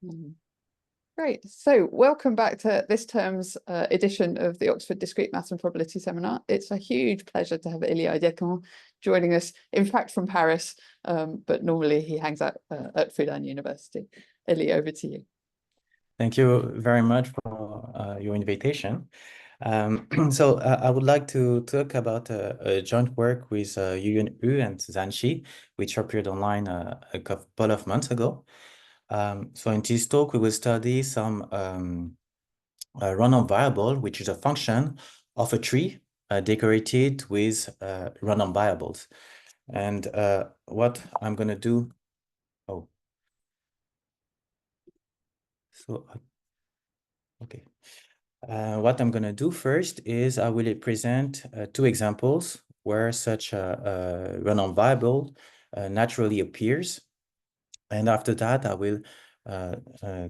Mm. Great. So welcome back to this term's edition of the Oxford Discrete Maths and Probability Seminar. It's a huge pleasure to have Élie Aïdékon joining us, in fact, from Paris, but normally he hangs out at Fudan University. Élie, over to you. Thank you very much for your invitation. So I would like to talk about a joint work with Yuyun Hu and Zanshi, which appeared online a couple of months ago. So in this talk, we will study some random variable, which is a function of a tree decorated with random variables. And what I'm going to do, okay. What I'm going to do first is I will present two examples where such a random variable naturally appears. And after that, I will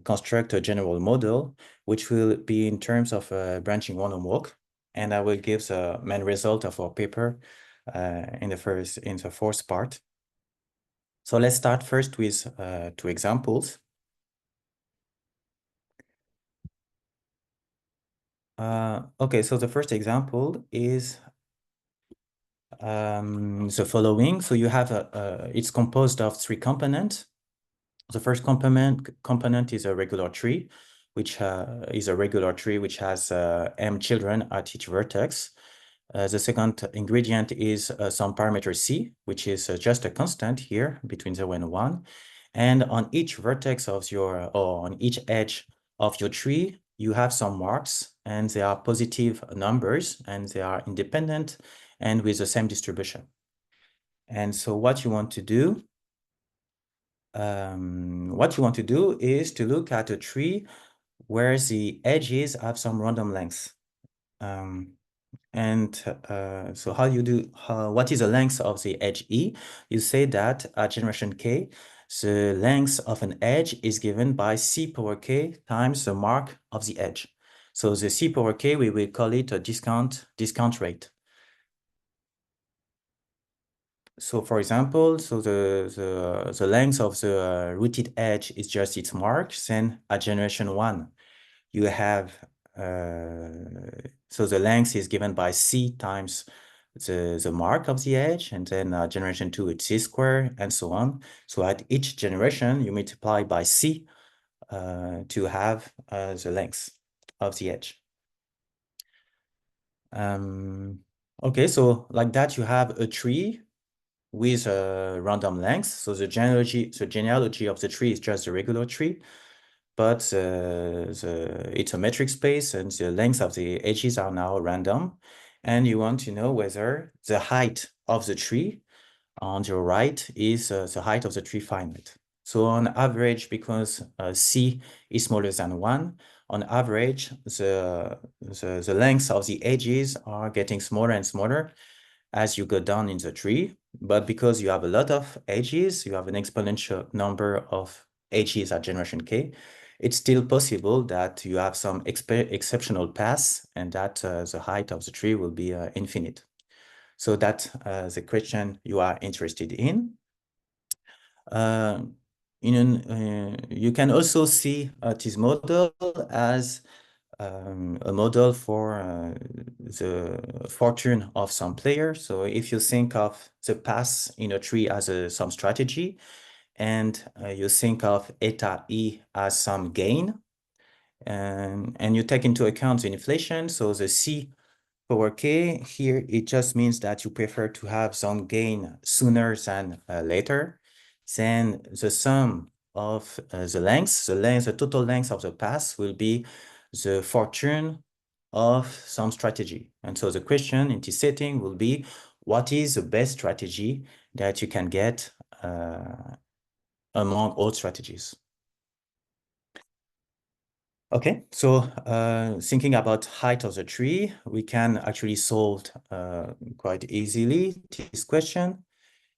construct a general model, which will be in terms of branching random walk. And I will give the main result of our paper in the fourth part. So let's start first with two examples. Okay, so the first example is the following. So you have it's composed of three components. The first component is a regular tree, which is a regular tree which has m children at each vertex. The second ingredient is some parameter c, which is just a constant here between 0 and 1. And on each vertex of your, or on each edge of your tree, you have some marks, and they are positive numbers, and they are independent and with the same distribution. And so what you want to do is to look at a tree where the edges have some random length. So what is the length of the edge E? You say that at generation K, the length of an edge is given by C power K times the mark of the edge. So the C power K, we will call it a discount rate. So for example, so the length of the rooted edge is just its mark. Then at generation 1, you have, so the length is given by C times the mark of the edge, and then generation 2, it's C square, and so on. So at each generation, you multiply by C to have the length of the edge. Okay, so like that, you have a tree with a random length. So the genealogy of the tree is just a regular tree, but it's a metric space, and the length of the edges are now random. And you want to know whether the height of the tree on your right is the height of the tree finite. So on average, because C is smaller than 1, on average, the length of the edges are getting smaller and smaller as you go down in the tree. But because you have a lot of edges, you have an exponential number of edges at generation K, it's still possible that you have some exceptional paths, and that the height of the tree will be infinite. So that's the question you are interested in. You can also see this model as a model for the fortune of some player. So if you think of the path in a tree as some strategy, and you think of eta E as some gain, and you take into account the inflation, so the C power K here, it just means that you prefer to have some gain sooner than later. Then the sum of the total length of the path will be the fortune of some strategy. And so the question in this setting will be, what is the best strategy that you can get among all strategies? Okay, so thinking about height of the tree, we can actually solve quite easily this question.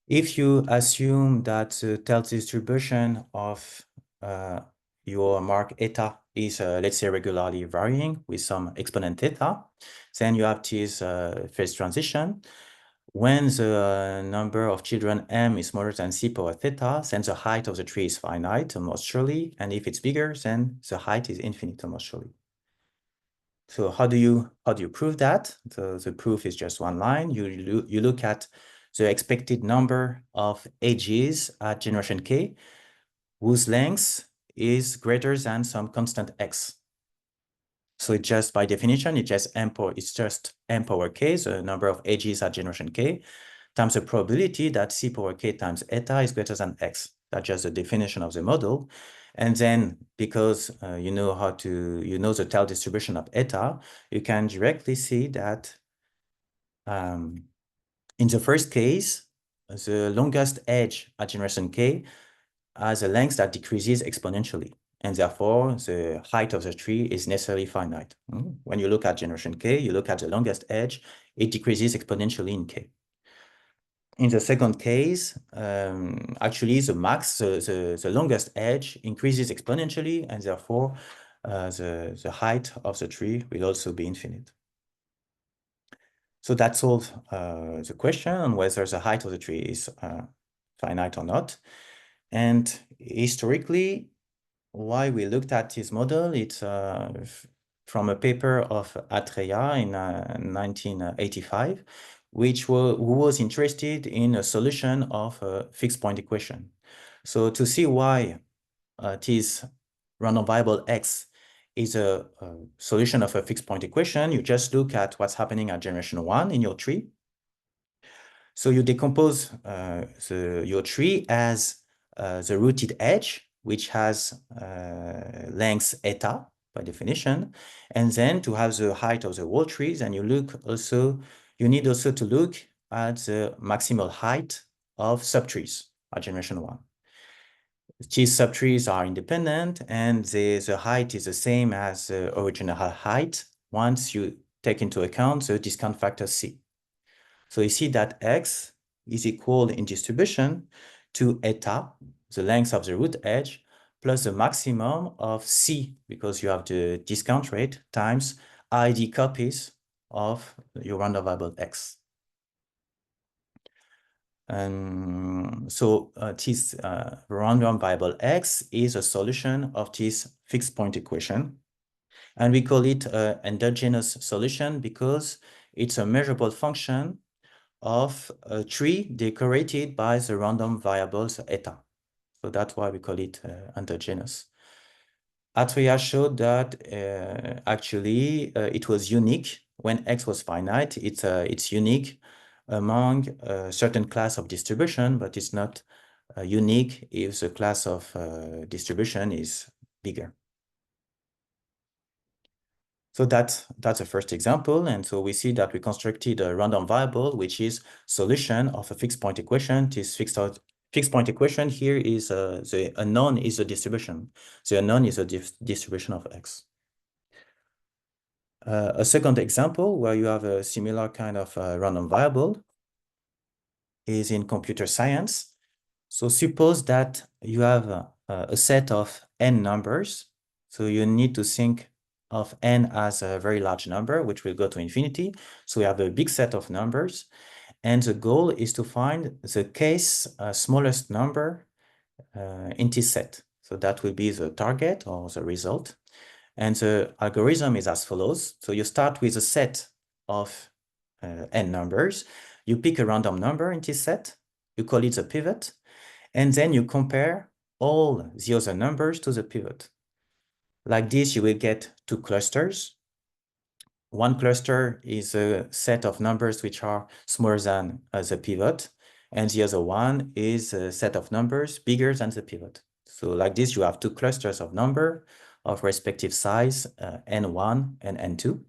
If you assume that the tilde distribution of your mark eta is, let's say, regularly varying with some exponent theta, then you have this phase transition when the number of children m is smaller than c power theta, then the height of the tree is finite, almost surely. And if it's bigger, then the height is infinite, almost surely. So how do you prove that? The proof is just one line. You look at the expected number of edges at generation k, whose length is greater than some constant x. So it just, by definition, it's just m power k, the number of edges at generation k, times the probability that c power k times eta is greater than x. That's just the definition of the model. And then because you know the tail distribution of eta, you can directly see that in the first case, the longest edge at generation k has a length that decreases exponentially. And therefore, the height of the tree is necessarily finite. When you look at generation k, you look at the longest edge, it decreases exponentially in k. In the second case, actually the longest edge increases exponentially, and therefore the height of the tree will also be infinite. So that solves the question on whether the height of the tree is finite or not. And historically, why we looked at this model, it's from a paper of Atreya in 1985, who was interested in a solution of a fixed point equation. So to see why this random variable x is a solution of a fixed point equation, you just look at what's happening at generation 1 in your tree. So you decompose your tree as the rooted edge, which has length eta by definition, and then to have the height of the whole trees, and you need also to look at the maximal height of subtrees at generation 1. These subtrees are independent, and the height is the same as the original height once you take into account the discount factor c. So you see that x is equal in distribution to eta, the length of the root edge, plus the maximum of c, because you have the discount rate, times id copies of your random variable x. So this random variable x is a solution of this fixed point equation. And we call it an endogenous solution because it's a measurable function of a tree decorated by the random variables eta. So that's why we call it endogenous. Atreya showed that actually it was unique when x was finite. It's unique among a certain class of distribution, but it's not unique if the class of distribution is bigger. So that's the first example. And so we see that we constructed a random variable, which is solution of a fixed point equation. This fixed point equation here is the unknown is a distribution. The unknown is a distribution of x. A second example where you have a similar kind of random variable is in computer science. So suppose that you have a set of n numbers. So you need to think of n as a very large number, which will go to infinity. So we have a big set of numbers. And the goal is to find the case smallest number in this set. So that will be the target or the result. And the algorithm is as follows. So you start with a set of n numbers. You pick a random number in this set. You call it the pivot. And then you compare all the other numbers to the pivot. Like this, you will get two clusters. One cluster is a set of numbers which are smaller than the pivot. And the other one is a set of numbers bigger than the pivot. So like this, you have two clusters of number of respective size, n1 and n2.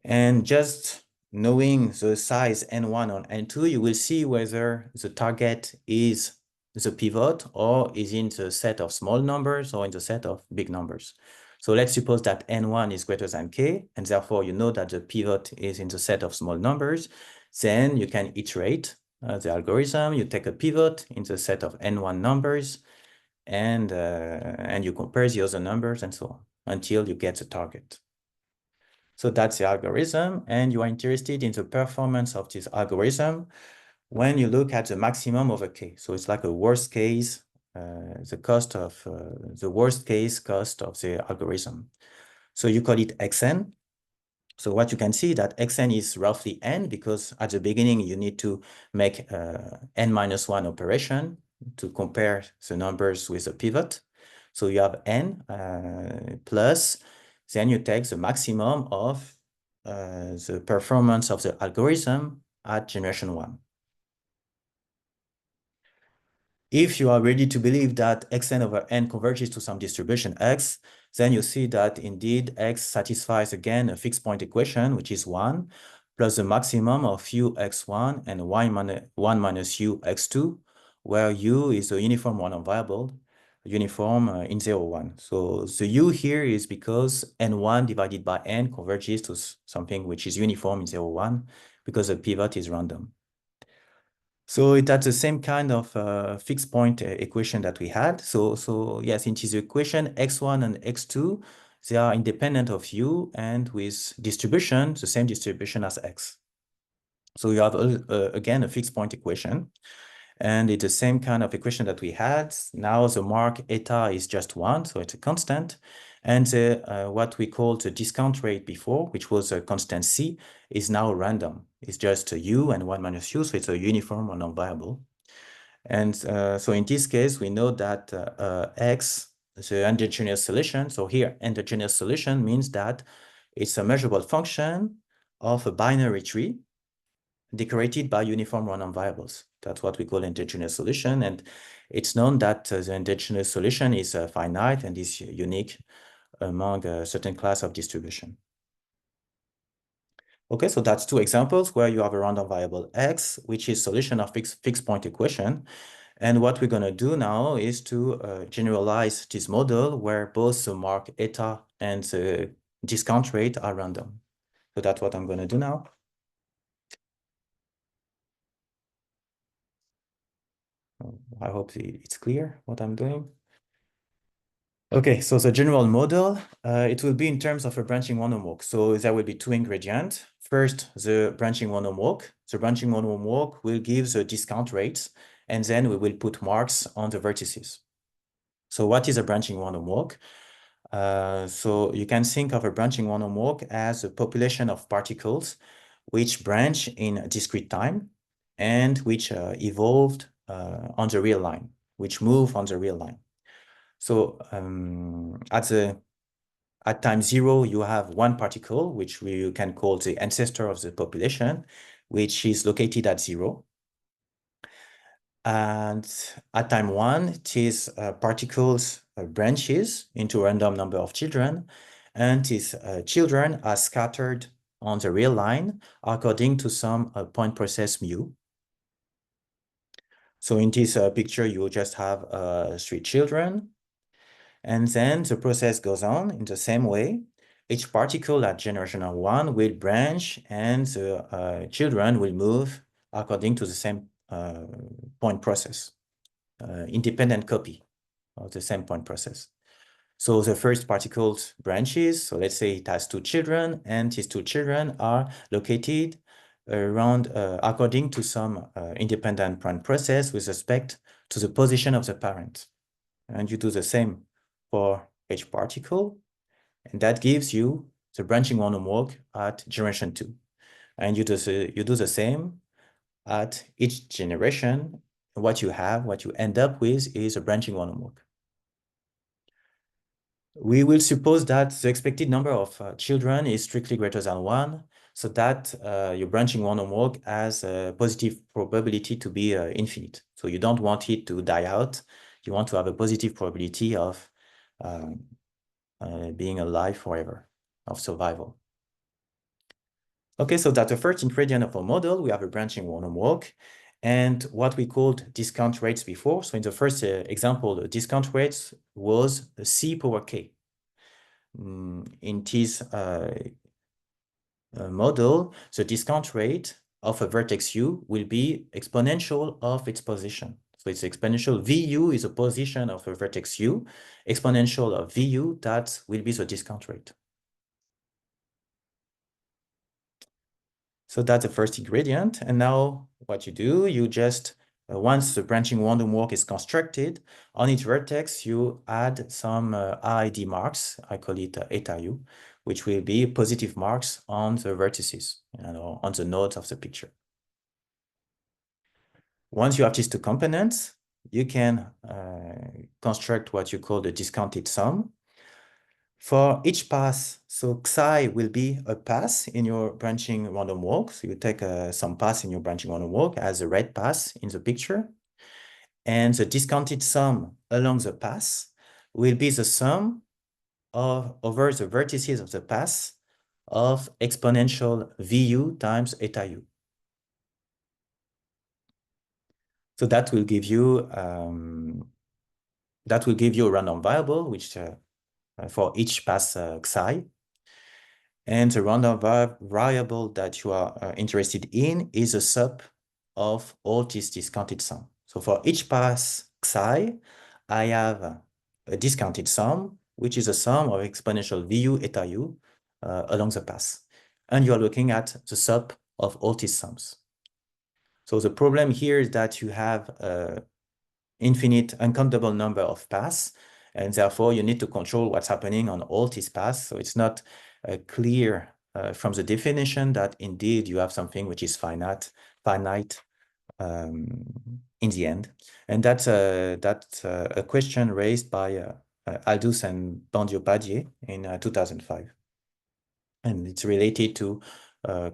And just knowing the size n1 or n2, you will see whether the target is the pivot or is in the set of small numbers or in the set of big numbers. So let's suppose that n1 is greater than k, and therefore you know that the pivot is in the set of small numbers. Then you can iterate the algorithm. You take a pivot in the set of n1 numbers, and you compare the other numbers and so on until you get the target. So that's the algorithm, and you are interested in the performance of this algorithm when you look at the maximum over k. So it's like a worst case, the worst case cost of the algorithm. So you call it xn. So what you can see that xn is roughly n, because at the beginning you need to make n-1 operation to compare the numbers with a pivot. So you have n plus, then you take the maximum of the performance of the algorithm at generation 1. If you are ready to believe that xn over n converges to some distribution x, then you see that indeed x satisfies again a fixed point equation, which is 1, plus the maximum of u x1 and 1 minus u x2, where u is a uniform one-on variable, uniform in 0, 1. So the u here is because n1 divided by n converges to something which is uniform in 0, 1, because the pivot is random. So it had the same kind of fixed point equation that we had. So yes, it is the equation x1 and x2, they are independent of u and with distribution, the same distribution as x. So you have, again, a fixed point equation. And it's the same kind of equation that we had. Now the mark eta is just 1, so it's a constant. And what we called the discount rate before, which was a constant c, is now random. It's just a u and 1 minus u, so it's a uniform or non-variable. And so in this case, we know that x, the endogenous solution, so here endogenous solution means that it's a measurable function of a binary tree decorated by uniform random variables. That's what we call endogenous solution. And it's known that the endogenous solution is finite and is unique among a certain class of distribution. Okay, so that's two examples where you have a random variable x, which is solution of fixed point equation. And what we're going to do now is to generalize this model where both the mark eta and the discount rate are random. So that's what I'm going to do now. I hope it's clear what I'm doing. Okay, so the general model, it will be in terms of a branching one-on walk. So there will be two ingredients. First, the branching one-on walk. The branching one-on walk will give the discount rates, and then we will put marks on the vertices. So what is a branching one-on walk? So you can think of a branching one-on walk as a population of particles which branch in discrete time and which evolved on the real line, which move on the real line. So at time 0, you have one particle, which we can call the ancestor of the population, which is located at 0. And at time 1, these particles branches into a random number of children, and these children are scattered on the real line according to some point process mu. So in this picture, you just have 3 children. And then the process goes on in the same way. Each particle at generation 1 will branch, and the children will move according to the same point process, independent copy of the same point process. So the first particles branches, so let's say it has 2 children, and these 2 children are located around according to some independent point process with respect to the position of the parent. And you do the same for each particle, and that gives you the branching one-on walk at generation 2. And you do the same at each generation. What you end up with is a branching one-on walk. We will suppose that the expected number of children is strictly greater than 1, so that your branching one-on walk has a positive probability to be infinite. So you don't want it to die out. You want to have a positive probability of being alive forever, of survival. Okay, so that's the first ingredient of our model. We have a branching one-on walk, and what we called discount rates before. So in the first example, the discount rates was c power k. In this model, the discount rate of a vertex u will be exponential of its position. So it's exponential. Vu is a position of a vertex u. Exponential of Vu, that will be the discount rate. So that's the first ingredient. And now what you do, you just, once the branching random walk is constructed, on each vertex, you add some RID marks. I call it eta u, which will be positive marks on the vertices, on the nodes of the picture. Once you have these two components, you can construct what you call the discounted sum. For each pass, so xi will be a pass in your branching random walk. So you take some pass in your branching random walk as a red pass in the picture. And the discounted sum along the pass will be the sum over the vertices of the pass of exponential vu times eta u. So that will give you a random variable, which for each pass xi. And the random variable that you are interested in is a sum of all these discounted sum. So for each pass xi, I have a discounted sum, which is a sum of exponential vu eta u along the pass. And you are looking at the sum of all these sums. So the problem here is that you have infinite uncountable number of paths, and therefore you need to control what's happening on all these paths. So it's not clear from the definition that indeed you have something which is finite in the end. And that's a question raised by Aldous and Bandiopadie in 2005. And it's related to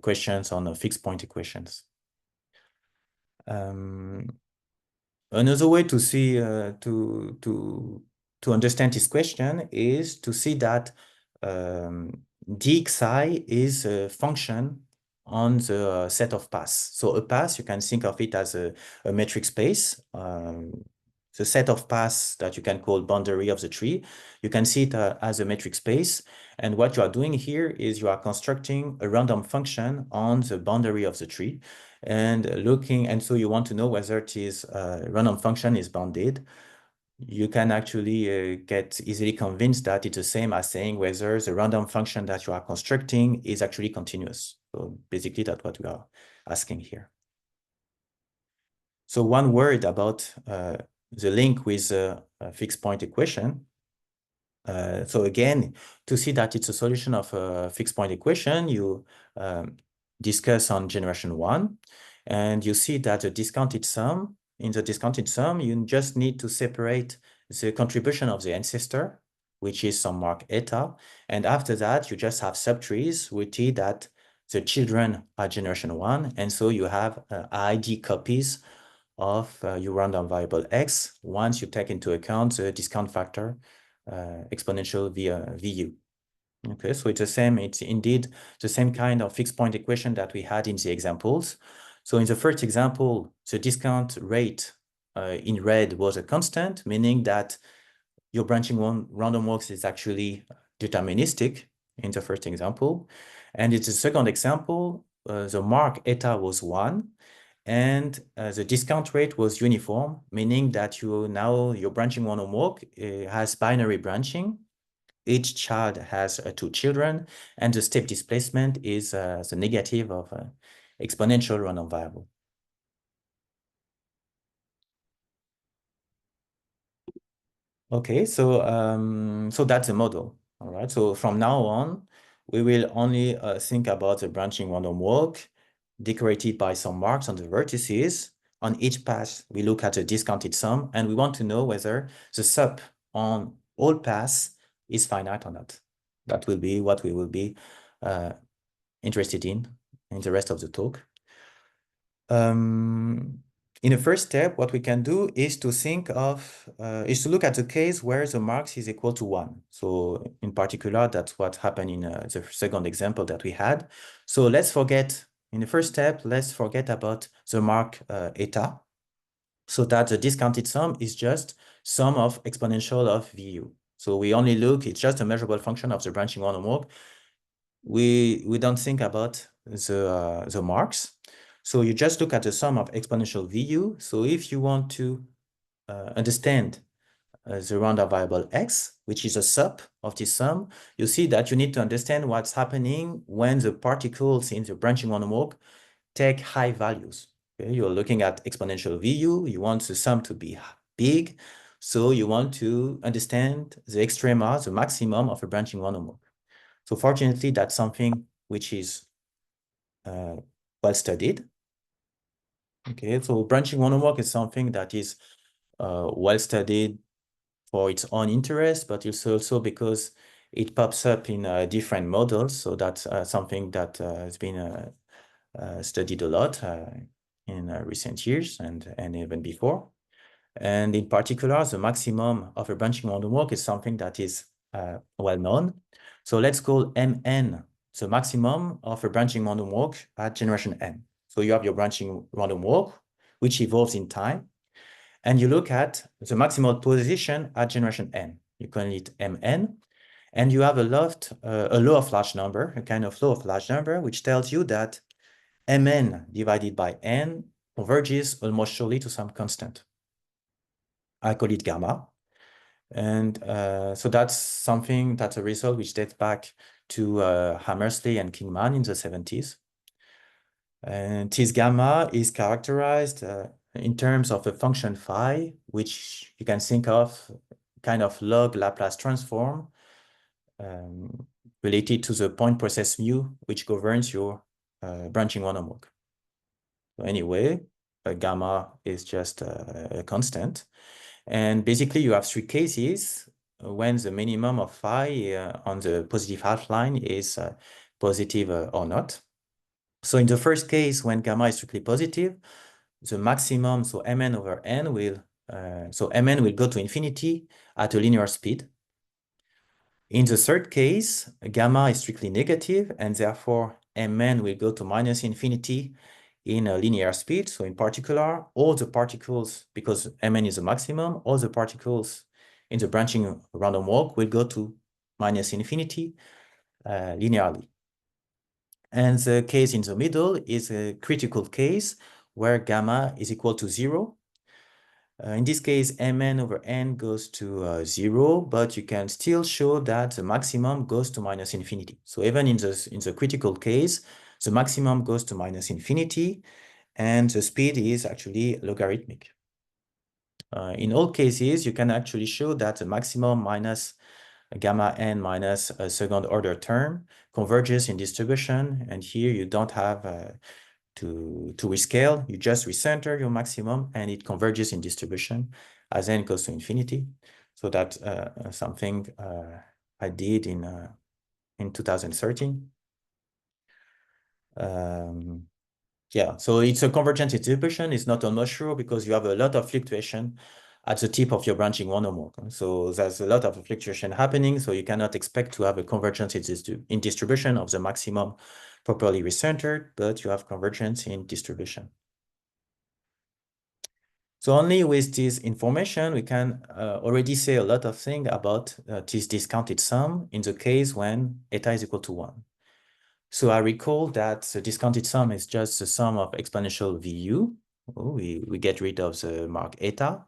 questions on fixed point equations. Another way to see to understand this question is to see that dxi is a function on the set of paths. So a path, you can think of it as a metric space. The set of paths that you can call boundary of the tree, you can see it as a metric space. And what you are doing here is you are constructing a random function on the boundary of the tree. And so you want to know whether this random function is bounded. You can actually get easily convinced that it's the same as saying whether the random function that you are constructing is actually continuous. So basically that's what we are asking here. So one word about the link with a fixed point equation. So again, to see that it's a solution of a fixed point equation, you discuss on generation 1, and you see that the discounted sum, in the discounted sum, you just need to separate the contribution of the ancestor, which is some mark eta, and after that, you just have subtrees, which see that the children are generation 1, and so you have ID copies of your random variable x once you take into account the discount factor exponential vu. Okay, so it's the same, it's indeed the same kind of fixed point equation that we had in the examples. So in the first example, the discount rate in red was a constant, meaning that your branching random walks is actually deterministic in the first example. And in the second example, the mark eta was 1, and the discount rate was uniform, meaning that your branching random walk has binary branching. Each child has 2 children, and the step displacement is the negative of exponential random variable. Okay, so that's the model. All right, so from now on, we will only think about the branching random walk decorated by some marks on the vertices. On each path, we look at a discounted sum, and we want to know whether the sum on all paths is finite or not. That will be what we will be interested in the rest of the talk. In the first step, what we can do is to think of, is to look at the case where the marks is equal to 1. So in particular, that's what happened in the second example that we had. So let's forget, in the first step, let's forget about the mark eta, so that the discounted sum is just sum of exponential of vu. So we only look, it's just a measurable function of the branching random walk. We don't think about the marks. So you just look at the sum of exponential vu. So if you want to understand the random variable x, which is a sub of this sum, you see that you need to understand what's happening when the particles in the branching random walk take high values. Okay? You're looking at exponential VU, you want the sum to be big, so you want to understand the extrema, the maximum of a branching random walk. So fortunately, that's something which is well studied. Okay, so branching random walk is something that is well studied for its own interest, but it's also because it pops up in different models. So that's something that has been studied a lot in recent years and even before. And in particular, the maximum of a branching random walk is something that is well known. So let's call Mn the maximum of a branching random walk at generation n. So you have your branching random walk, which evolves in time. And you look at the maximal position at generation n. You call it Mn. And you have a law of large number, a kind of law of large number, which tells you that Mn divided by n converges almost surely to some constant. I call it gamma. And so that's a result which dates back to Hammersley and Kingman in the 70s. And this gamma is characterized in terms of a function phi, which you can think of kind of log Laplace transform related to the point process mu, which governs your branching random walk. So anyway, gamma is just a constant. And basically, you have three cases when the minimum of phi on the positive half line is positive or not. So in the first case, when gamma is strictly positive, the maximum, so Mn over n will, Mn will go to infinity at a linear speed. In the third case, gamma is strictly negative, and therefore Mn will go to minus infinity in a linear speed. So in particular, all the particles, because Mn is the maximum, all the particles in the branching random walk will go to minus infinity linearly. And the case in the middle is a critical case where gamma is equal to 0. In this case, Mn over n goes to 0, but you can still show that the maximum goes to minus infinity. So even in the critical case, the maximum goes to minus infinity, and the speed is actually logarithmic. In all cases, you can actually show that the maximum minus gamma n minus a second order term converges in distribution, and here you don't have to rescale, you just recenter your maximum and it converges in distribution as n goes to infinity. So that's something I did in 2013. Yeah, so it's a convergent distribution. It's not almost sure because you have a lot of fluctuation at the tip of your branching random walk. So there's a lot of fluctuation happening, so you cannot expect to have a convergence in distribution of the maximum properly recentered, but you have convergence in distribution. So only with this information, we can already say a lot of things about this discounted sum in the case when eta is equal to 1. So I recall that the discounted sum is just the sum of exponential VU. Oh, we get rid of the mark eta.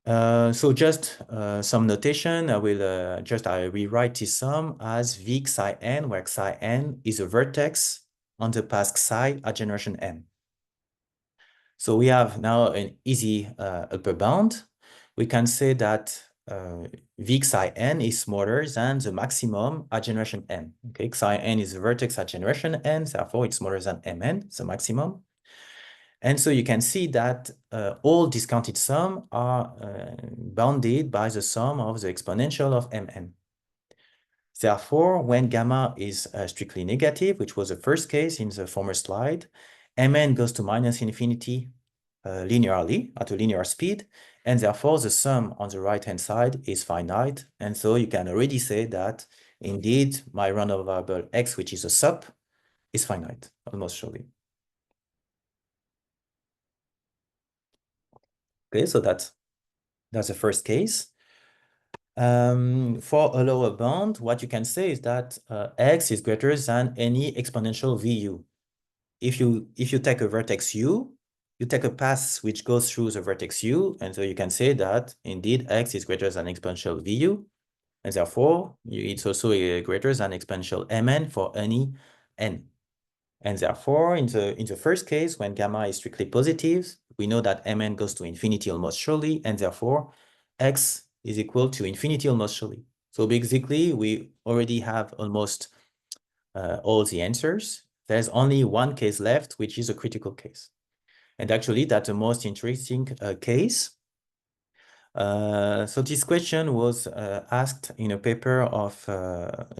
So just some notation. I rewrite this sum as V psi n, where psi n is a vertex on the path psi at generation n. So we have now an easy upper bound. We can say that V psi n is smaller than the maximum at generation n. Okay, psi n is a vertex at generation n, therefore it's smaller than Mn, the maximum. And so you can see that all discounted sums are bounded by the sum of the exponential of Mn. Therefore, when gamma is strictly negative, which was the first case in the former slide, Mn goes to minus infinity linearly at a linear speed, and therefore the sum on the right-hand side is finite. And so you can already say that indeed my random variable x, which is a sup, is finite, almost surely. Okay, so that's the first case. For a lower bound, what you can say is that x is greater than any exponential VU. If you take a vertex u, you take a path which goes through the vertex u, and so you can say that indeed x is greater than exponential vu, and therefore it's also greater than exponential mn for any n. And therefore, in the first case, when gamma is strictly positive, we know that mn goes to infinity almost surely, and therefore x is equal to infinity almost surely. So basically, we already have almost all the answers. There's only one case left, which is a critical case. And actually, that's the most interesting case. So this question was asked in a paper of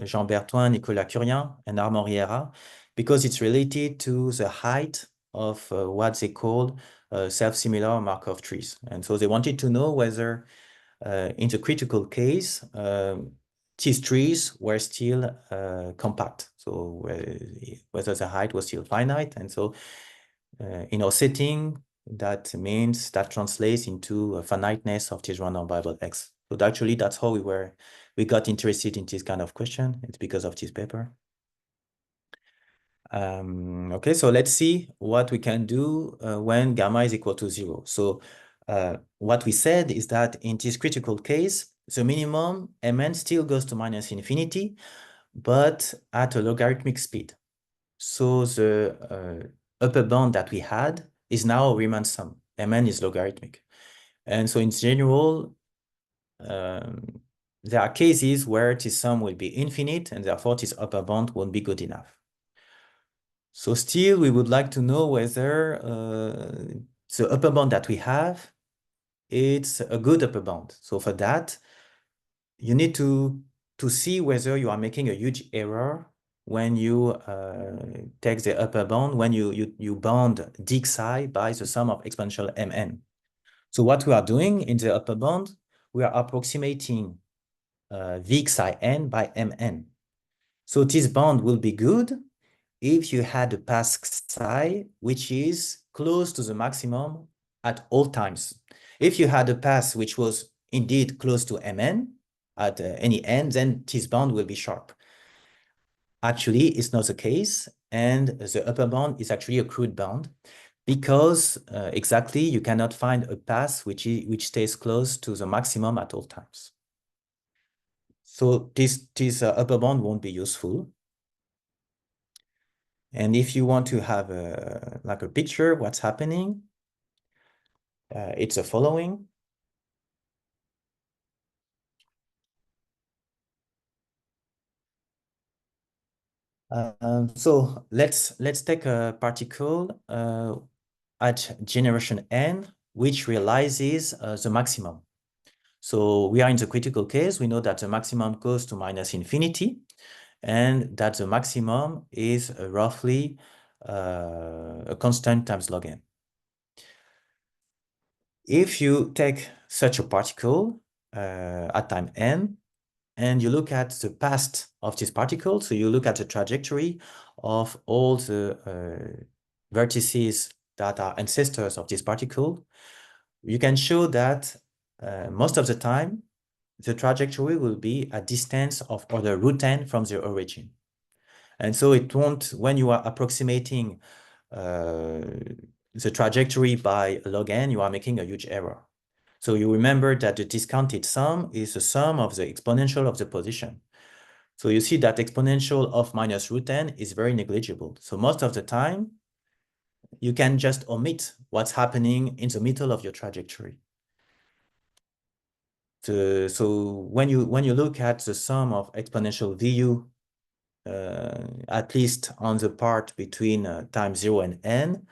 Jean Bertoin, Nicolas Curien, and Armand Riera, because it's related to the height of what they call self-similar Markov trees. And so they wanted to know whether in the critical case, these trees were still compact, so whether the height was still finite. And so in our setting, that means that translates into a finiteness of this random variable x. So actually, that's how we got interested in this kind of question. It's because of this paper. Okay, so let's see what we can do when gamma is equal to 0. So what we said is that in this critical case, the minimum mn still goes to minus infinity, but at a logarithmic speed. So the upper bound that we had is now a Riemann sum. Mn is logarithmic. And so in general, there are cases where this sum will be infinite, and therefore this upper bound won't be good enough. So still, we would like to know whether the upper bound that we have, it's a good upper bound. So for that, you need to see whether you are making a huge error when you take the upper bound, when you bound d psi by the sum of exponential mn. So what we are doing in the upper bound, we are approximating v psi n by mn. So this bound will be good if you had a path psi which is close to the maximum at all times. If you had a path which was indeed close to mn at any n, then this bound will be sharp. Actually, it's not the case, and the upper bound is actually a crude bound because exactly you cannot find a path which stays close to the maximum at all times. So this upper bound won't be useful. And if you want to have like a picture of what's happening, it's the following. So let's take a particle at generation n, which realizes the maximum. So we are in the critical case. We know that the maximum goes to minus infinity, and that the maximum is roughly a constant times log n. If you take such a particle at time n, and you look at the past of this particle, so you look at the trajectory of all the vertices that are ancestors of this particle, you can show that most of the time, the trajectory will be a distance of order root n from the origin. And so it won't, when you are approximating the trajectory by log n, you are making a huge error. So you remember that the discounted sum is the sum of the exponential of the position. So you see that exponential of minus root n is very negligible. So most of the time, you can just omit what's happening in the middle of your trajectory. So when you look at the sum of exponential vu, at least on the part between time 0 and n,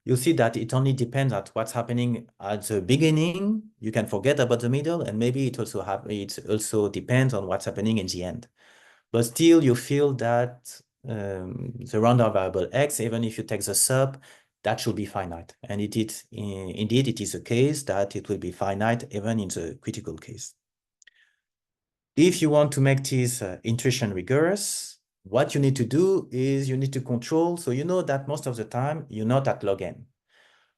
you'll see that it only depends on what's happening at the beginning. You can forget about the middle, and maybe it also depends on what's happening in the end. But still, you feel that the random variable x, even if you take the sub, that should be finite. And indeed, it is the case that it will be finite even in the critical case. If you want to make this intuition rigorous, what you need to do is you need to control. So you know that most of the time, you're not at log n.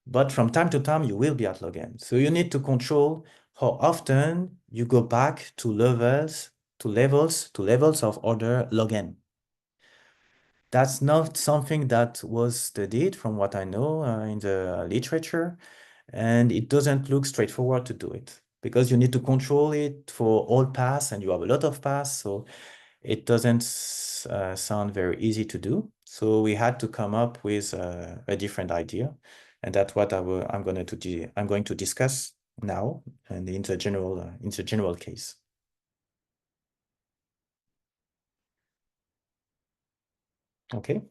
But from time to time, you will be at log n. So you need to control how often you go back to levels of order log n. That's not something that was studied from what I know in the literature, and it doesn't look straightforward to do it because you need to control it for all paths and you have a lot of paths, so it doesn't sound very easy to do. So we had to come up with a different idea, and that's what I'm going to discuss now and in the general case. Okay.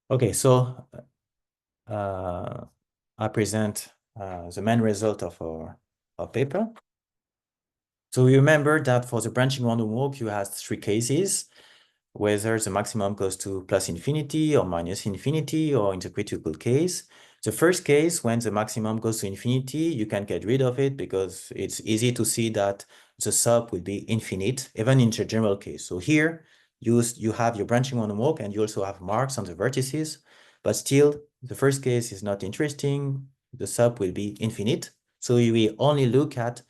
Okay, so I present the main result of our paper. So you remember that for the branching random walk, you had 3 cases, whether the maximum goes to plus infinity or minus infinity, or in the critical case. The first case, when the maximum goes to infinity, you can get rid of it because it's easy to see that the sub will be infinite, even in the general case. So here, you have your branching random walk and you also have marks on the vertices, but still, the first case is not interesting. The sub will be infinite. So you will only look at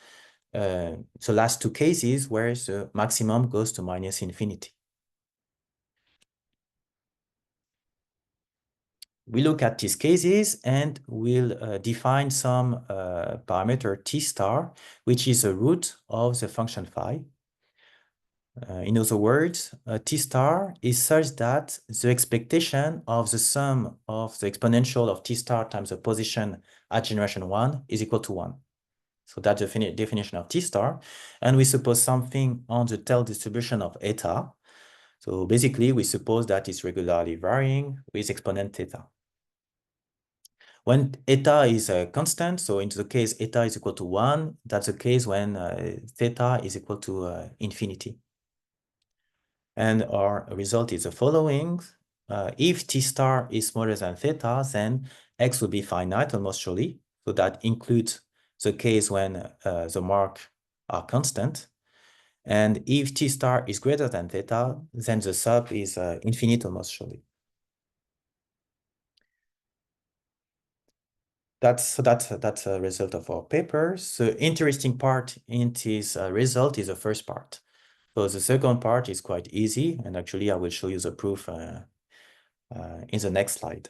the last 2 cases where the maximum goes to minus infinity. We look at these cases and we'll define some parameter t star, which is a root of the function phi. In other words, t star is such that the expectation of the sum of the exponential of t star times the position at generation 1 is equal to 1. So that's the definition of t star. And we suppose something on the tail distribution of eta. So basically, we suppose that it's regularly varying with exponent theta. When eta is a constant, so in the case eta is equal to 1, that's the case when theta is equal to infinity. And our result is the following. If t star is smaller than theta, then x will be finite almost surely. So that includes the case when the marks are constant. And if t star is greater than theta, then the sub is infinite almost surely. That's a result of our paper. The interesting part in this result is the first part. So the second part is quite easy, and actually I will show you the proof in the next slide.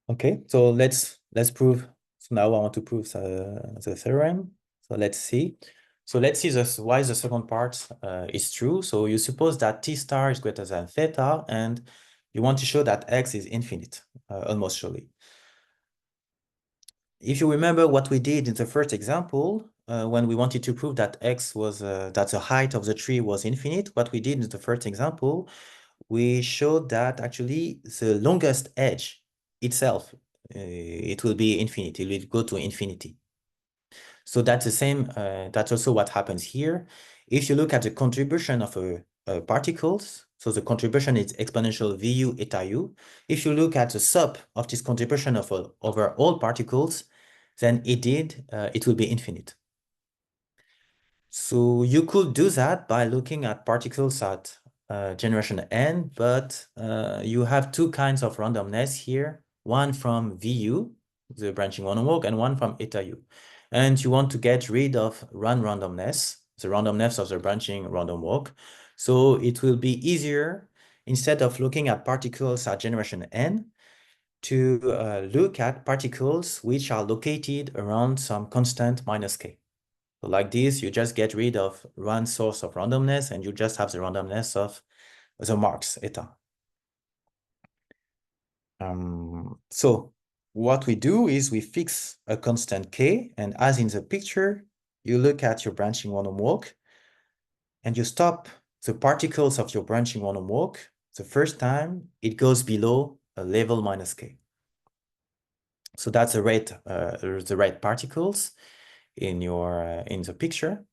Okay, so let's prove. So now I want to prove the theorem. So let's see. So let's see why the second part is true. So you suppose that t star is greater than theta, and you want to show that x is infinite, almost surely. If you remember what we did in the first example, when we wanted to prove that x was that the height of the tree was infinite, what we did in the first example, we showed that actually the longest edge itself, it will be infinite. It will go to infinity. So that's the same. That's also what happens here. If you look at the contribution of particles, so the contribution is exponential vu eta u. If you look at the sum of this contribution of over all particles, then it will be infinite. So you could do that by looking at particles at generation n, but you have 2 kinds of randomness here, one from vu, the branching random walk, and one from eta u. And you want to get rid of randomness, the randomness of the branching random walk. So it will be easier, instead of looking at particles at generation n, to look at particles which are located around some constant minus k. So like this, you just get rid of one source of randomness and you just have the randomness of the marks, eta. So what we do is we fix a constant k, and as in the picture, you look at your branching random walk and you stop the particles of your branching random walk the first time it goes below a level minus k. So that's the red particles in the picture.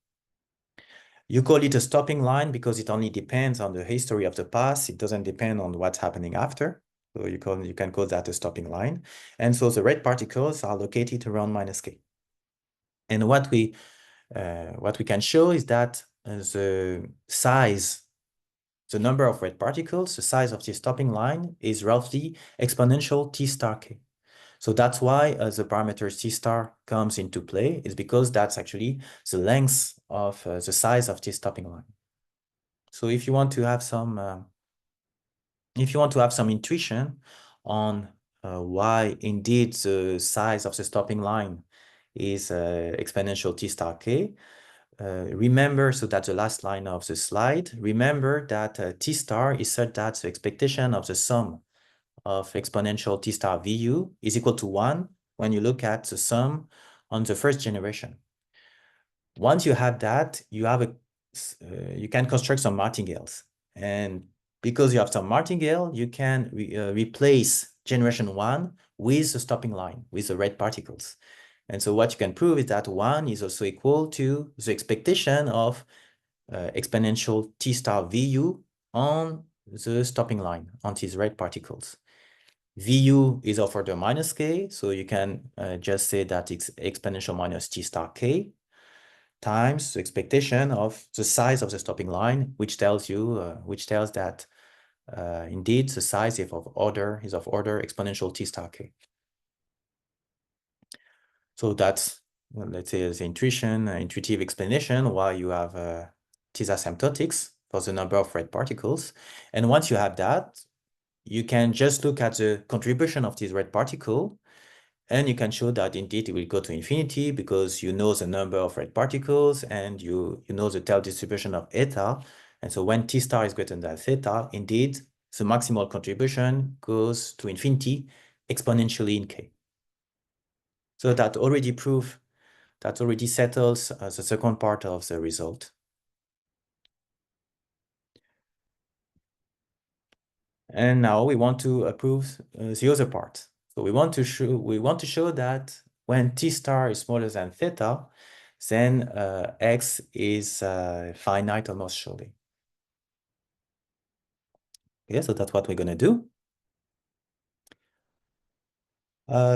You call it a stopping line because it only depends on the history of the past. It doesn't depend on what's happening after. So you can call that a stopping line. And so the red particles are located around minus k. And what we can show is that the size, the number of red particles, the size of the stopping line is roughly exponential T star K. So that's why the parameter C star comes into play, is because that's actually the length of the size of this stopping line. So if you want to have some intuition on why indeed the size of the stopping line is exponential T star K, remember, so that's the last line of the slide, remember that T star is such that the expectation of the sum of exponential T star VU is equal to 1 when you look at the sum on the first generation. Once you have that, you have you can construct some martingales. And because you have some martingale, you can replace generation 1 with the stopping line, with the red particles. And so what you can prove is that 1 is also equal to the expectation of exponential T star VU on the stopping line, on these red particles. VU is of order minus K, so you can just say that it's exponential minus T star K times the expectation of the size of the stopping line, which tells that indeed the size is of order exponential T star K. So that's, let's say, the intuitive explanation why you have these asymptotics for the number of red particles. And once you have that, you can just look at the contribution of this red particle, and you can show that indeed it will go to infinity because you know the number of red particles and you know the tail distribution of eta. And so when T star is greater than theta, indeed, the maximal contribution goes to infinity exponentially in K. So that already settles the second part of the result. And now we want to prove the other part. So we want to show that when T star is smaller than theta, then X is finite almost surely. Okay, so that's what we're going to do.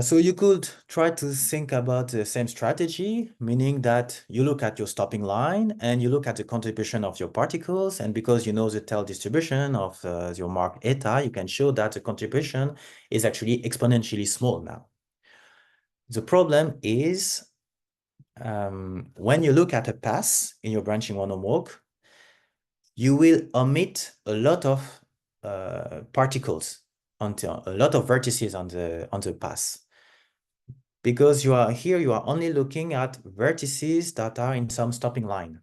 So you could try to think about the same strategy, meaning that you look at your stopping line and you look at the contribution of your particles, and because you know the tail distribution of your mark eta, you can show that the contribution is actually exponentially small now. The problem is when you look at a pass in your branching random walk, you will omit a lot of particles, until a lot of vertices on the pass. Because you are only looking at vertices that are in some stopping line.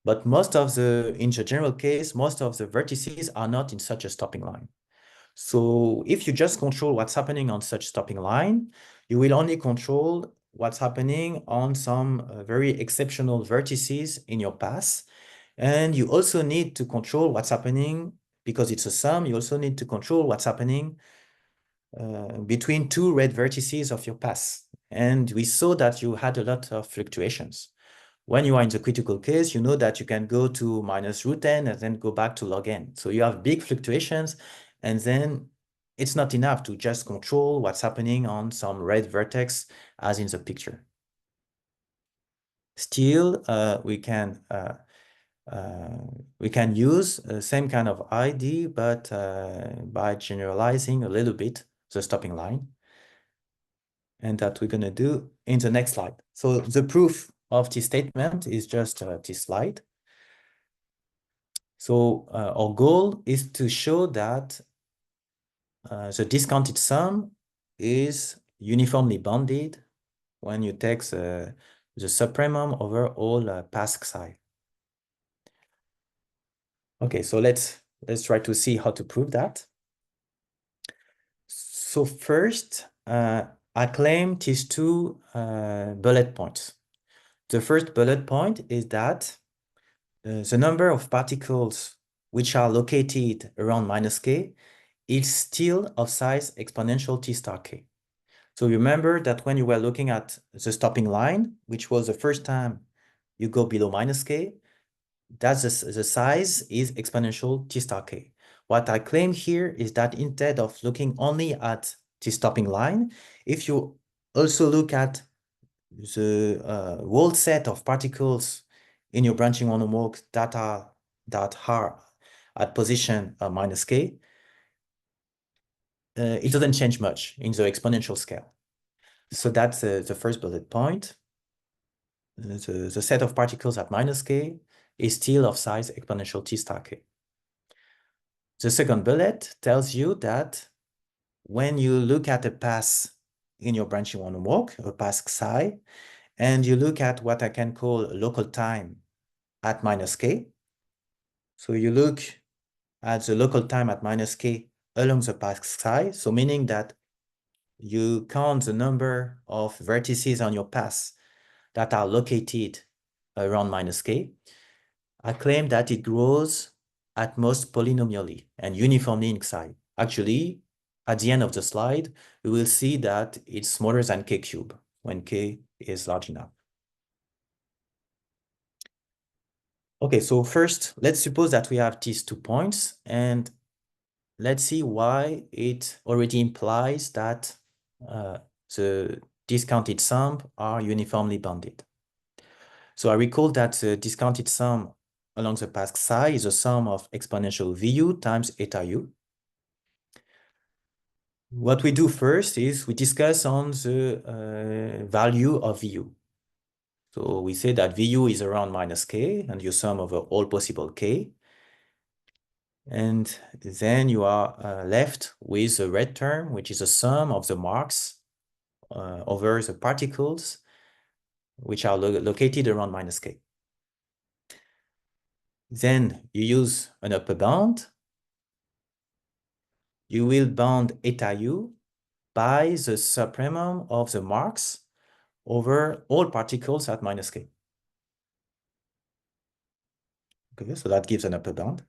But in the general case, most of the vertices are not in such a stopping line. So if you just control what's happening on such stopping line, you will only control what's happening on some very exceptional vertices in your pass. And you also need to control what's happening, because it's a sum, you also need to control what's happening between two red vertices of your pass. And we saw that you had a lot of fluctuations. When you are in the critical case, you know that you can go to minus root n and then go back to log n. So you have big fluctuations, and then it's not enough to just control what's happening on some red vertex as in the picture. Still, we can use the same kind of ID, but by generalizing a little bit the stopping line. And that we're going to do in the next slide. So the proof of this statement is just this slide. So our goal is to show that the discounted sum is uniformly bounded when you take the supremum over all pass psi. Okay, so let's try to see how to prove that. So first, I claim these two bullet points. The first bullet point is that the number of particles which are located around minus k is still of size exponential T star k. So remember that when you were looking at the stopping line, which was the first time you go below minus k, that's the size is exponential T star k. What I claim here is that instead of looking only at the stopping line, if you also look at the whole set of particles in your branching random walk that are at position minus k, it doesn't change much in the exponential scale. So that's the first bullet point. The set of particles at minus k is still of size exponential t star k. The second bullet tells you that when you look at a path in your branch you want to walk, a path psi, and you look at what I can call local time at minus k. So you look at the local time at minus k along the path psi, so meaning that you count the number of vertices on your path that are located around minus k. I claim that it grows at most polynomially and uniformly in psi. Actually, at the end of the slide, we will see that it's smaller than k cubed when k is large enough. Okay, so first, let's suppose that we have these 2 points, and let's see why it already implies that the discounted sum are uniformly bounded. So I recall that the discounted sum along the path psi is a sum of exponential vu times eta u. What we do first is we discuss on the value of vu. So we say that vu is around minus k, and you sum over all possible k. And then you are left with the red term, which is a sum of the marks over the particles, which are located around minus k. Then you use an upper bound. You will bound eta u by the supremum of the marks over all particles at minus k. Okay, so that gives an upper bound.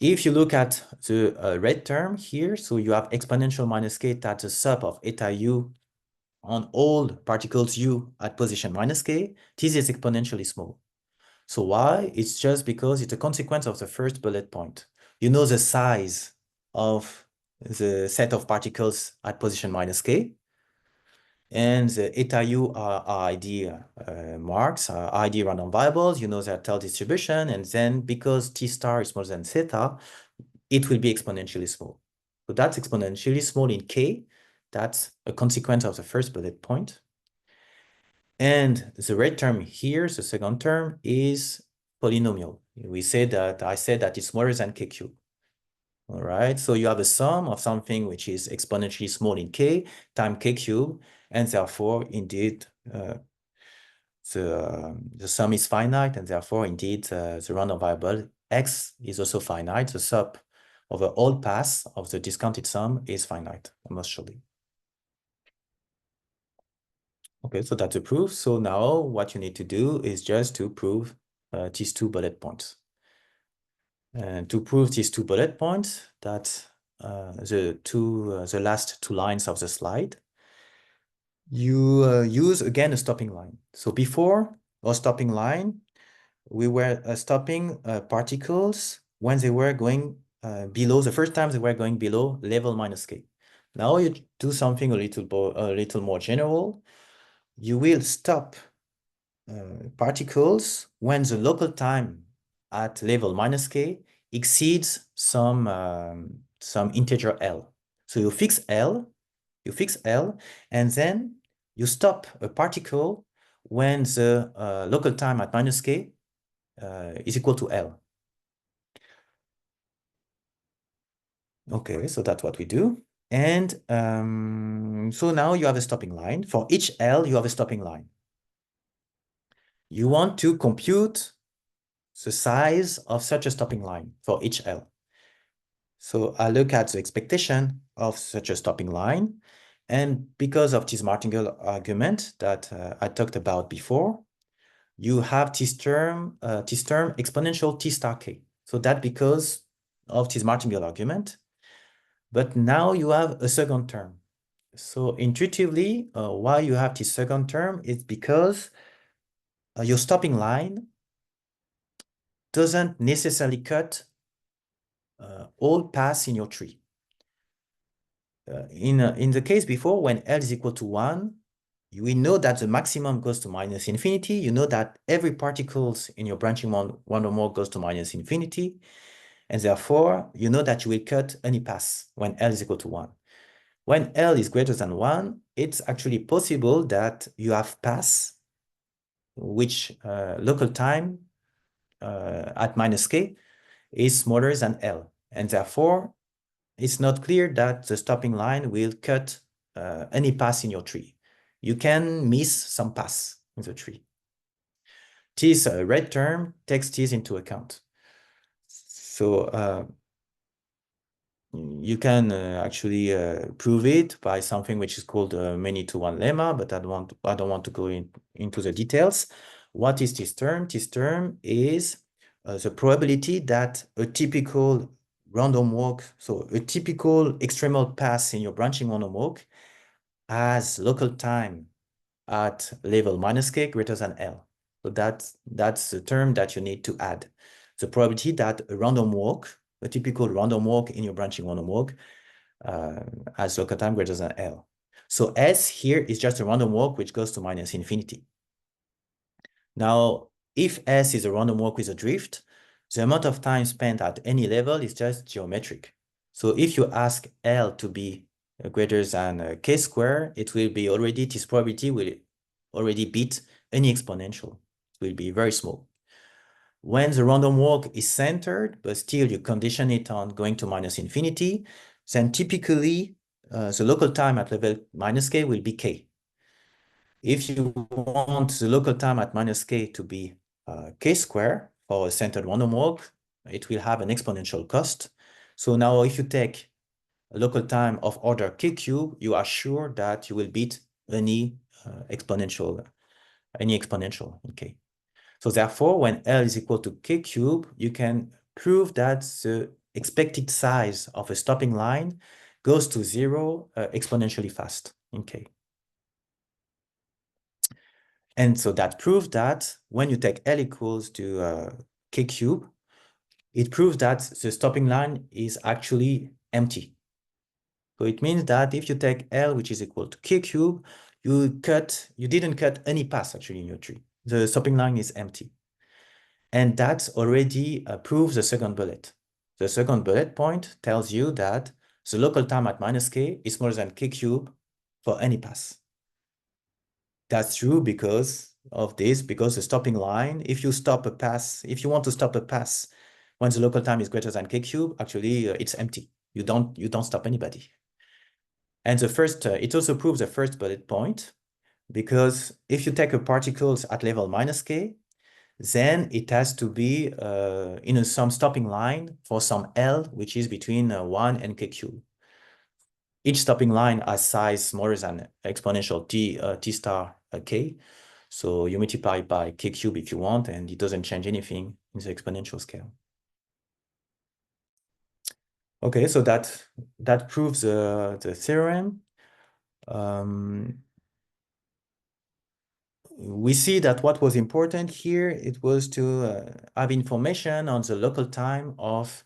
If you look at the red term here, so you have exponential minus k at the sub of eta u on all particles u at position minus k, this is exponentially small. So why? It's just because it's a consequence of the first bullet point. You know the size of the set of particles at position minus k, and the eta u are ID marks, are ID random variables. You know their tail distribution, and then because t star is smaller than theta, it will be exponentially small. So that's exponentially small in k. That's a consequence of the first bullet point. And the red term here, the second term, is polynomial. I said that it's smaller than k cubed. All right, so you have a sum of something which is exponentially small in k times k cubed, and therefore, indeed, the sum is finite, and therefore, indeed, the random variable x is also finite. The sum over all paths of the discounted sum is finite, almost surely. Okay, so that's a proof. So now what you need to do is just to prove these 2 bullet points. And to prove these 2 bullet points, that's the last 2 lines of the slide, you use again a stopping line. So before our stopping line, we were stopping particles when they were going below, the first time they were going below level minus k. Now you do something a little more general. You will stop particles when the local time at level minus k exceeds some integer L. So you fix L, and then you stop a particle when the local time at minus k is equal to L. Okay, so that's what we do. And so now you have a stopping line. For each L, you have a stopping line. You want to compute the size of such a stopping line for each L. So I look at the expectation of such a stopping line. And because of this martingale argument that I talked about before, you have this term exponential t star k. So that's because of this martingale argument. But now you have a second term. So intuitively, why you have this second term is because your stopping line doesn't necessarily cut all paths in your tree. In the case before, when L is equal to 1, we know that the maximum goes to minus infinity. You know that every particles in your branching one or more goes to minus infinity. And therefore, you know that you will cut any path when L is equal to 1. When L is greater than 1, it's actually possible that you have paths which local time at minus k is smaller than L. And therefore, it's not clear that the stopping line will cut any path in your tree. You can miss some paths in the tree. This red term takes this into account. So you can actually prove it by something which is called many-to-one lemma, but I don't want to go into the details. What is this term? This term is the probability that a typical random walk, so a typical extremal path in your branching random walk has local time at level minus k greater than L. So that's the term that you need to add. The probability that a random walk, a typical random walk in your branching random walk, has local time greater than L. So S here is just a random walk which goes to minus infinity. Now, if S is a random walk with a drift, the amount of time spent at any level is just geometric. So if you ask L to be greater than k squared, it will be already, this probability will already beat any exponential. It will be very small. When the random walk is centered, but still you condition it on going to minus infinity, then typically the local time at level minus k will be k. If you want the local time at minus k to be k squared for a centered random walk, it will have an exponential cost. So now if you take a local time of order k cube, you are sure that you will beat any exponential in k. So therefore, when L is equal to k cube, you can prove that the expected size of a stopping line goes to 0 exponentially fast in k. And so that proves that when you take L equals to k cube, it proves that the stopping line is actually empty. So it means that if you take L, which is equal to k cube, you didn't cut any path actually in your tree. The stopping line is empty. And that already proves the second bullet. The second bullet point tells you that the local time at minus k is smaller than k cube for any path. That's true because of this, because the stopping line, if you want to stop a path when the local time is greater than k cube, actually it's empty. You don't stop anybody. And the first, it also proves the first bullet point, because if you take a particles at level minus k, then it has to be in some stopping line for some L, which is between 1 and k cube. Each stopping line has size smaller than exponential t star k. So you multiply by k cube if you want, and it doesn't change anything in the exponential scale. Okay, so that proves the theorem. We see that what was important here, it was to have information on the local time of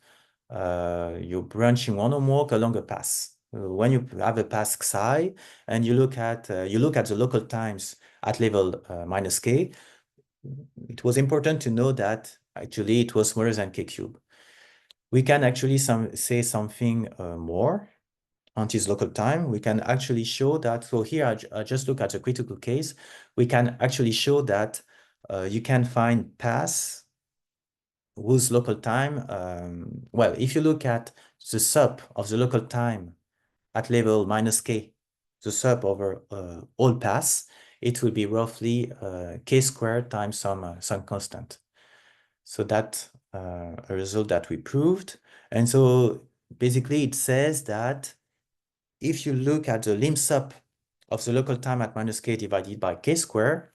your branching random walk along a path. When you have a path psi and you look at the local times at level minus k, it was important to know that actually it was smaller than k cube. We can actually say something more on this local time. We can actually show that, so here I just look at a critical case. We can actually show that you can find paths whose local time, well, if you look at the sub of the local time at level minus k, the sub over all paths, it will be roughly k squared times some constant. So that's a result that we proved. And so basically it says that if you look at the lim sup of the local time at minus k divided by k squared,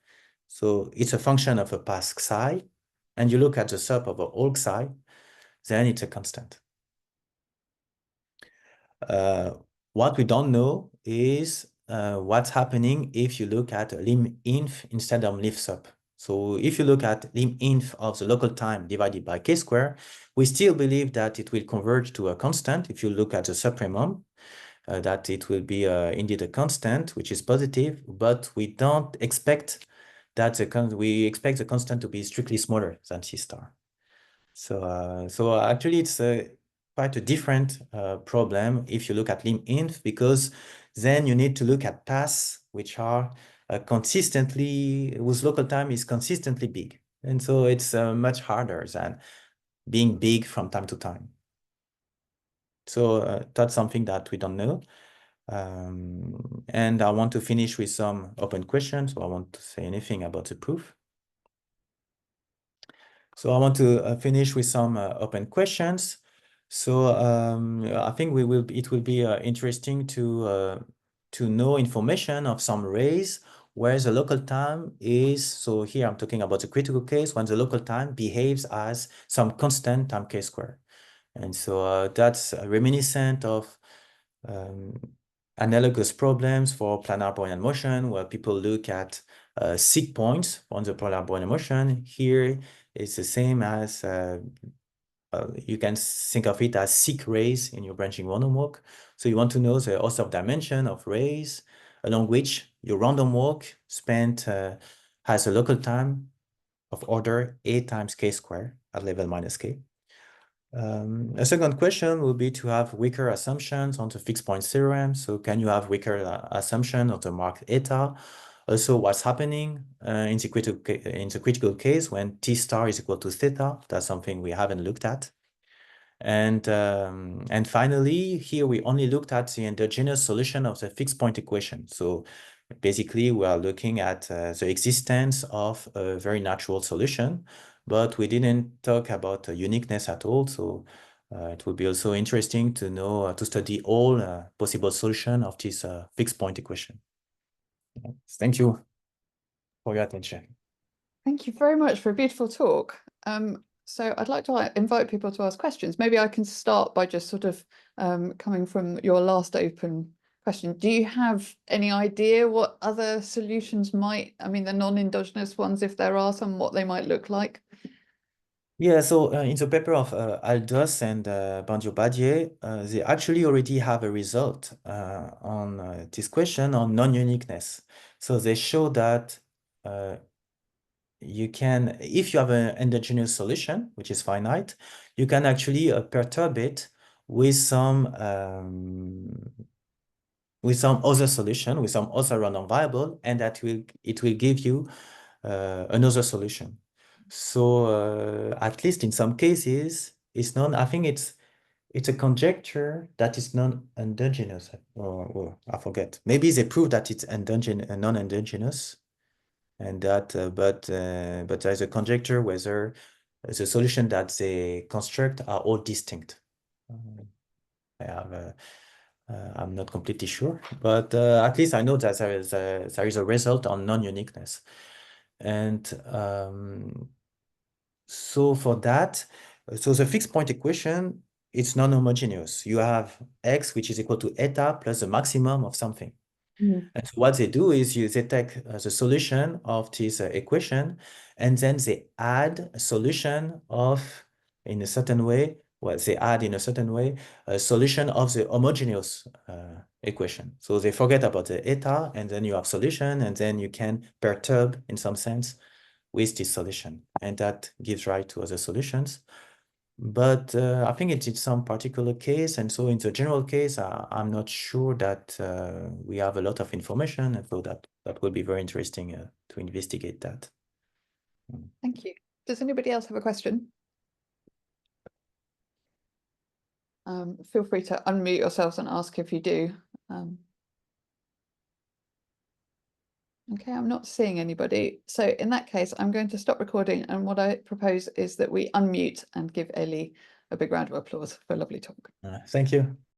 so it's a function of a path psi, and you look at the sup of all psi, then it's a constant. What we don't know is what's happening if you look at lim inf instead of lim sup. So if you look at lim inf of the local time divided by k squared, we still believe that it will converge to a constant if you look at the supremum. that it will be indeed a constant, which is positive, but we don't expect that we expect the constant to be strictly smaller than C star. So actually it's quite a different problem if you look at lim_inf, because then you need to look at paths which are whose local time is consistently big. And so it's much harder than being big from time to time. So that's something that we don't know. And I want to finish with some open questions. So I want to say anything about the proof. So I want to finish with some open questions. So I think it will be interesting to know information of some rays where the local time is. So here I'm talking about the critical case when the local time behaves as some constant time k squared. And so that's reminiscent of analogous problems for planar Brownian motion, where people look at seek points on the planar Brownian motion. Here it's the same as you can think of it as seek rays in your branching random walk. So you want to know the Hausdorff dimension of rays along which your random walk spent has a local time of order a times k squared at level minus k. A second question will be to have weaker assumptions on the fixed point theorem. So can you have weaker assumption of the mark eta? Also, what's happening in the critical case when T star is equal to theta? That's something we haven't looked at. And finally, here we only looked at the endogenous solution of the fixed point equation. So basically, we are looking at the existence of a very natural solution, but we didn't talk about uniqueness at all. So it would be also interesting to know, to study all possible solutions of this fixed point equation. Thank you for your attention. Thank you very much for a beautiful talk. So I'd like to invite people to ask questions. Maybe I can start by just sort of coming from your last open question. Do you have any idea what other solutions might, I mean, the non-endogenous ones, if there are some, what they might look like? Yeah, so in the paper of Aldous and Boundedness, they actually already have a result on this question on non-uniqueness. So they show that you can, if you have an endogenous solution, which is finite, you can actually perturb it with some other solution, with some other random variable, and it will give you another solution. So at least in some cases, it's I think it's a conjecture that is non-endogenous. Or I forget. Maybe they prove that it's non-endogenous, and that but there's a conjecture whether the solution that they construct are all distinct. I'm not completely sure, but at least I know that there is a result on non-uniqueness. And so for that, so the fixed point equation, it's non-homogeneous. You have x, which is equal to eta plus the maximum of something. Mm. And so what they do is they take the solution of this equation, and then they add a solution in a certain way, they add in a certain way a solution of the homogeneous equation. So they forget about the eta, and then you have solution, and then you can perturb in some sense with this solution, and that gives rise to other solutions. But I think it's in some particular case, and so in the general case, I'm not sure that we have a lot of information, and so that will be very interesting to investigate that. Thank you. Does anybody else have a question? Feel free to unmute yourselves and ask if you do. Okay, I'm not seeing anybody. So in that case, I'm going to stop recording. And what I propose is that we unmute and give Élie a big round of applause for a lovely talk. Thank you.